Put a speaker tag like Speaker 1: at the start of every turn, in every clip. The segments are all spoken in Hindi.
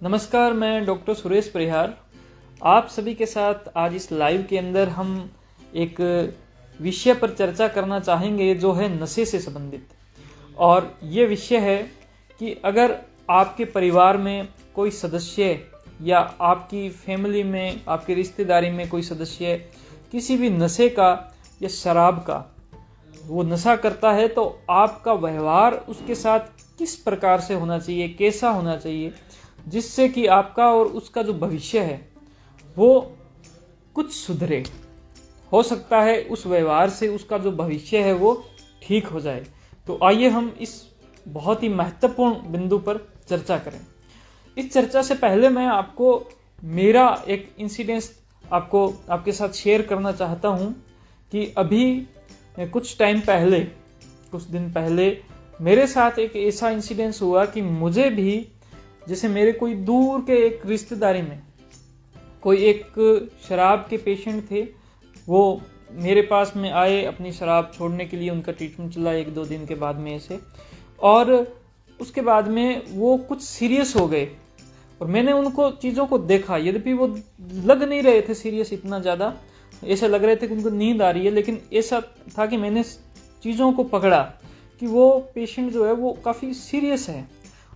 Speaker 1: नमस्कार, मैं डॉक्टर सुरेश परिहार आप सभी के साथ आज इस लाइव के अंदर हम एक विषय पर चर्चा करना चाहेंगे जो है नशे से संबंधित। और ये विषय है कि अगर आपके परिवार में कोई सदस्य या आपकी फैमिली में, आपकी रिश्तेदारी में कोई सदस्य किसी भी नशे का या शराब का वो नशा करता है तो आपका व्यवहार उसके साथ किस प्रकार से होना चाहिए, कैसा होना चाहिए, जिससे कि आपका और उसका जो भविष्य है वो कुछ सुधरे। हो सकता है उस व्यवहार से उसका जो भविष्य है वो ठीक हो जाए। तो आइए हम इस बहुत ही महत्वपूर्ण बिंदु पर चर्चा करें। इस चर्चा से पहले मैं आपको मेरा एक इंसिडेंस आपके साथ शेयर करना चाहता हूं कि अभी कुछ दिन पहले मेरे साथ एक ऐसा इंसिडेंस हुआ कि मुझे भी, जैसे मेरे कोई दूर के एक रिश्तेदारी में कोई एक शराब के पेशेंट थे, वो मेरे पास में आए अपनी शराब छोड़ने के लिए। उनका ट्रीटमेंट चला 1-2 दिन के बाद में ऐसे, और उसके बाद में वो कुछ सीरियस हो गए और मैंने उनको चीज़ों को देखा। यद्यपि वो लग नहीं रहे थे सीरियस इतना ज़्यादा, ऐसा लग रहे थे कि उनको नींद आ रही है, लेकिन ऐसा था कि मैंने चीज़ों को पकड़ा कि वो पेशेंट जो है वो काफ़ी सीरियस है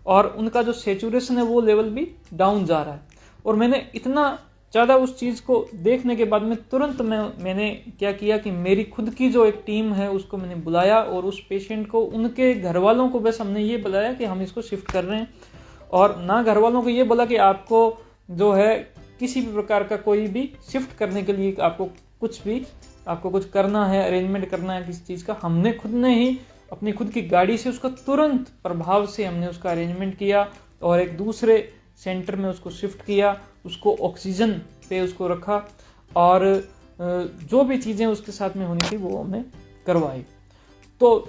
Speaker 1: और उनका जो सैचुरेशन है वो लेवल भी डाउन जा रहा है। और मैंने इतना ज़्यादा उस चीज़ को देखने के बाद में तुरंत मैंने क्या किया कि मेरी खुद की जो एक टीम है उसको मैंने बुलाया और उस पेशेंट को, उनके घर वालों को बस हमने ये बुलाया कि हम इसको शिफ्ट कर रहे हैं, और ना घर वालों को ये बोला कि आपको जो है किसी भी प्रकार का कोई भी शिफ्ट करने के लिए आपको कुछ करना है, अरेंजमेंट करना है किसी चीज़ का। हमने खुद ने ही अपनी खुद की गाड़ी से उसका तुरंत प्रभाव से हमने उसका अरेंजमेंट किया और एक दूसरे सेंटर में उसको शिफ्ट किया, उसको ऑक्सीजन पे उसको रखा और जो भी चीज़ें उसके साथ में होनी थी वो हमने करवाई। तो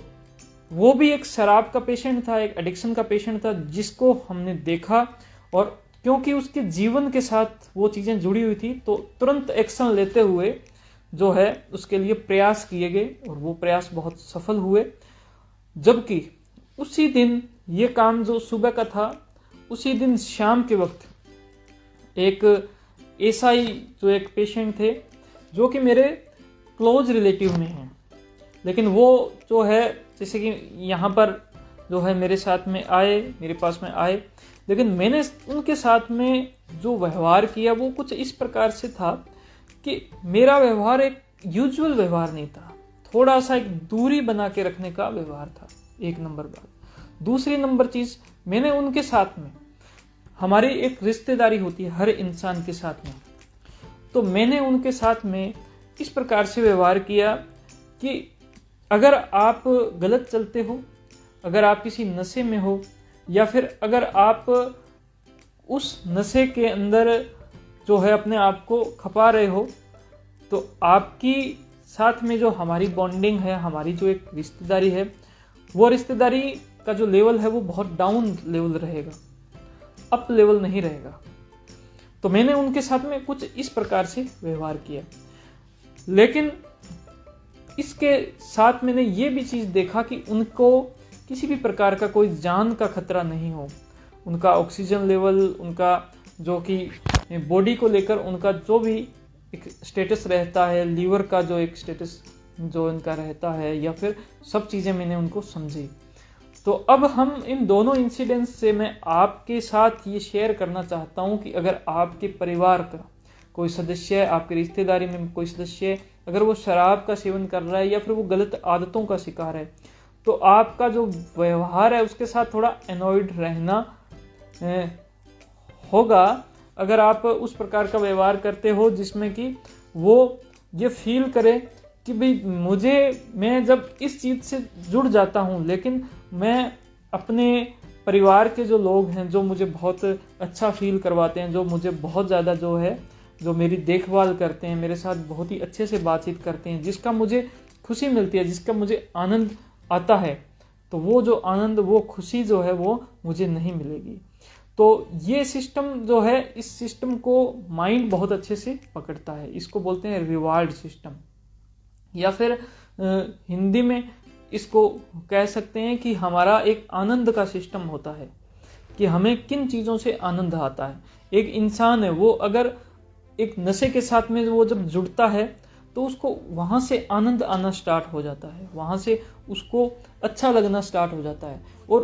Speaker 1: वो भी एक शराब का पेशेंट था, एक एडिक्शन का पेशेंट था जिसको हमने देखा, और क्योंकि उसके जीवन के साथ वो चीज़ें जुड़ी हुई थी तो तुरंत एक्शन लेते हुए जो है उसके लिए प्रयास किए गए और वो प्रयास बहुत सफल हुए। जबकि उसी दिन ये काम जो सुबह का था, उसी दिन शाम के वक्त एक ऐसा ही जो एक पेशेंट थे जो कि मेरे क्लोज रिलेटिव में हैं, लेकिन वो जो है जैसे कि यहाँ पर जो है मेरे साथ में आए, मेरे पास में आए, लेकिन मैंने उनके साथ में जो व्यवहार किया वो कुछ इस प्रकार से था कि मेरा व्यवहार एक यूजुअल व्यवहार नहीं था, थोड़ा सा एक दूरी बना के रखने का व्यवहार था। एक नंबर बात। दूसरी नंबर चीज, मैंने उनके साथ में, हमारी एक रिश्तेदारी होती है हर इंसान के साथ में, तो मैंने उनके साथ में इस प्रकार से व्यवहार किया कि अगर आप गलत चलते हो, अगर आप किसी नशे में हो, या फिर अगर आप उस नशे के अंदर जो है अपने आप को खपा रहे हो, तो आपकी साथ में जो हमारी बॉन्डिंग है, हमारी जो एक रिश्तेदारी है, वो रिश्तेदारी का जो लेवल है वो बहुत डाउन लेवल रहेगा, अप लेवल नहीं रहेगा। तो मैंने उनके साथ में कुछ इस प्रकार से व्यवहार किया, लेकिन इसके साथ मैंने ये भी चीज़ देखा कि उनको किसी भी प्रकार का कोई जान का खतरा नहीं हो। उनका ऑक्सीजन लेवल, उनका जो कि बॉडी को लेकर उनका जो भी एक स्टेटस रहता है, लीवर का जो एक स्टेटस जो इनका रहता है, या फिर सब चीज़ें मैंने उनको समझी। तो अब हम इन दोनों इंसिडेंट्स से मैं आपके साथ ये शेयर करना चाहता हूँ कि अगर आपके परिवार का कोई सदस्य, आपकी रिश्तेदारी में कोई सदस्य अगर वो शराब का सेवन कर रहा है या फिर वो गलत आदतों का शिकार है, तो आपका जो व्यवहार है उसके साथ थोड़ा अनॉयड रहना होगा। अगर आप उस प्रकार का व्यवहार करते हो जिसमें कि वो ये फील करे कि भाई मैं जब इस चीज़ से जुड़ जाता हूँ, लेकिन मैं अपने परिवार के जो लोग हैं जो मुझे बहुत अच्छा फील करवाते हैं, जो मुझे बहुत ज़्यादा जो मेरी देखभाल करते हैं, मेरे साथ बहुत ही अच्छे से बातचीत करते हैं, जिसका मुझे खुशी मिलती है, जिसका मुझे आनंद आता है, तो वो जो आनंद, वो खुशी जो है वो मुझे नहीं मिलेगी। तो ये सिस्टम जो है, इस सिस्टम को माइंड बहुत अच्छे से पकड़ता है। इसको बोलते हैं रिवार्ड सिस्टम, या फिर हिंदी में इसको कह सकते हैं कि हमारा एक आनंद का सिस्टम होता है कि हमें किन चीज़ों से आनंद आता है। एक इंसान है, वो अगर एक नशे के साथ में वो जब जुड़ता है तो उसको वहाँ से आनंद आना स्टार्ट हो जाता है, वहाँ से उसको अच्छा लगना स्टार्ट हो जाता है, और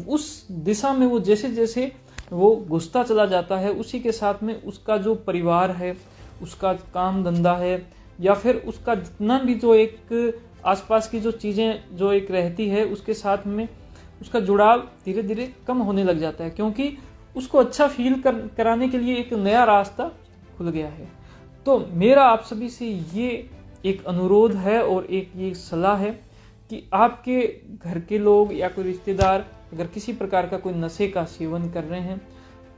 Speaker 1: उस दिशा में वो जैसे जैसे वो घुसता चला जाता है, उसी के साथ में उसका जो परिवार है, उसका काम धंधा है, या फिर उसका जितना भी जो एक आसपास की जो चीज़ें जो एक रहती है, उसके साथ में उसका जुड़ाव धीरे धीरे कम होने लग जाता है, क्योंकि उसको अच्छा फील कराने के लिए एक नया रास्ता खुल गया है। तो मेरा आप सभी से ये एक अनुरोध है और एक ये सलाह है कि आपके घर के लोग या कोई रिश्तेदार अगर किसी प्रकार का कोई नशे का सेवन कर रहे हैं,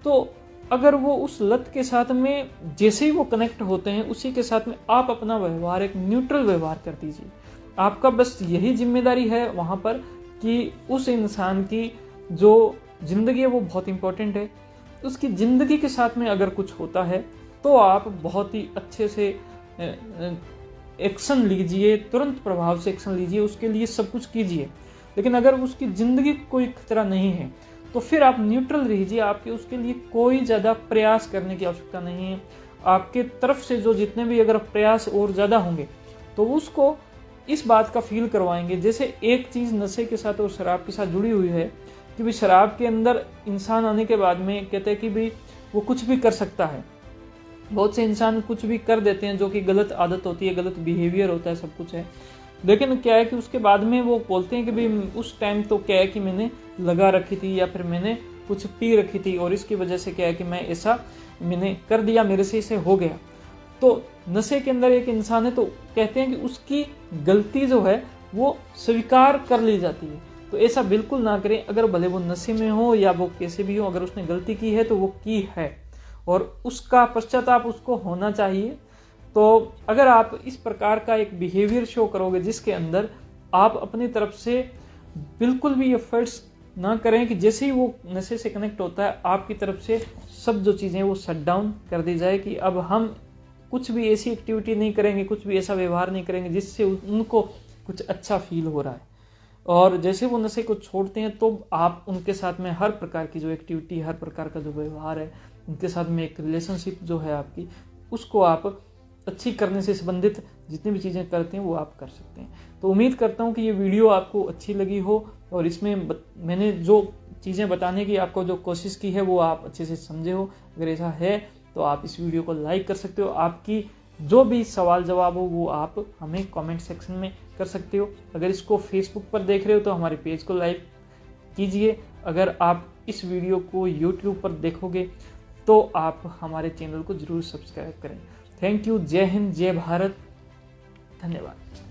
Speaker 1: तो अगर वो उस लत के साथ में जैसे ही वो कनेक्ट होते हैं, उसी के साथ में आप अपना व्यवहार एक न्यूट्रल व्यवहार कर दीजिए। आपका बस यही जिम्मेदारी है वहाँ पर कि उस इंसान की जो जिंदगी है वो बहुत इंपॉर्टेंट है, उसकी जिंदगी के साथ में अगर कुछ होता है तो आप बहुत ही अच्छे से एक्शन लीजिए, तुरंत प्रभाव से एक्शन लीजिए, उसके लिए सब कुछ कीजिए। लेकिन अगर उसकी ज़िंदगी कोई खतरा नहीं है तो फिर आप न्यूट्रल रहिए, आपके उसके लिए कोई ज़्यादा प्रयास करने की आवश्यकता नहीं है। आपके तरफ से जो जितने भी अगर प्रयास और ज़्यादा होंगे तो उसको इस बात का फील करवाएंगे। जैसे एक चीज़ नशे के साथ और शराब के साथ जुड़ी हुई है कि भाई शराब के अंदर इंसान आने के बाद में कहते हैं कि भाई वो कुछ भी कर सकता है। बहुत से इंसान कुछ भी कर देते हैं जो कि गलत आदत होती है, गलत बिहेवियर होता है, सब कुछ है। लेकिन क्या है कि उसके बाद में वो बोलते हैं कि भाई उस टाइम तो क्या है कि मैंने लगा रखी थी या फिर मैंने कुछ पी रखी थी और इसकी वजह से क्या है कि मैं ऐसा मैंने कर दिया, मेरे से इसे हो गया। तो नशे के अंदर एक इंसान है तो कहते हैं कि उसकी गलती जो है वो स्वीकार कर ली जाती है। तो ऐसा बिल्कुल ना करें। अगर भले वो नशे में हो या वो कैसे भी हो, अगर उसने गलती की है तो वो की है और उसका पश्चाताप उसको होना चाहिए। तो अगर आप इस प्रकार का एक बिहेवियर शो करोगे जिसके अंदर आप अपनी तरफ से बिल्कुल भी एफर्ट्स ना करें कि जैसे ही वो नशे से कनेक्ट होता है आपकी तरफ से सब जो चीज़ें वो शट डाउन कर दी जाए कि अब हम कुछ भी ऐसी एक्टिविटी नहीं करेंगे, कुछ भी ऐसा व्यवहार नहीं करेंगे जिससे उनको कुछ अच्छा फील हो रहा है। और जैसे वो नशे को छोड़ते हैं तो आप उनके साथ में हर प्रकार की जो एक्टिविटी, हर प्रकार का जो व्यवहार है, उनके साथ में एक रिलेशनशिप जो है आपकी, उसको आप अच्छी करने से संबंधित जितनी भी चीज़ें करते हैं वो आप कर सकते हैं। तो उम्मीद करता हूँ कि ये वीडियो आपको अच्छी लगी हो और इसमें मैंने जो चीज़ें बताने की आपको जो कोशिश की है वो आप अच्छे से समझे हो। अगर ऐसा है तो आप इस वीडियो को लाइक कर सकते हो। आपकी जो भी सवाल जवाब हो वो आप हमें कमेंट सेक्शन में कर सकते हो। अगर इसको फेसबुक पर देख रहे हो तो हमारे पेज को लाइक कीजिए। अगर आप इस वीडियो को यूट्यूब पर देखोगे तो आप हमारे चैनल को जरूर सब्सक्राइब करें। Thank you. जय हिंद, जय भारत, धन्यवाद।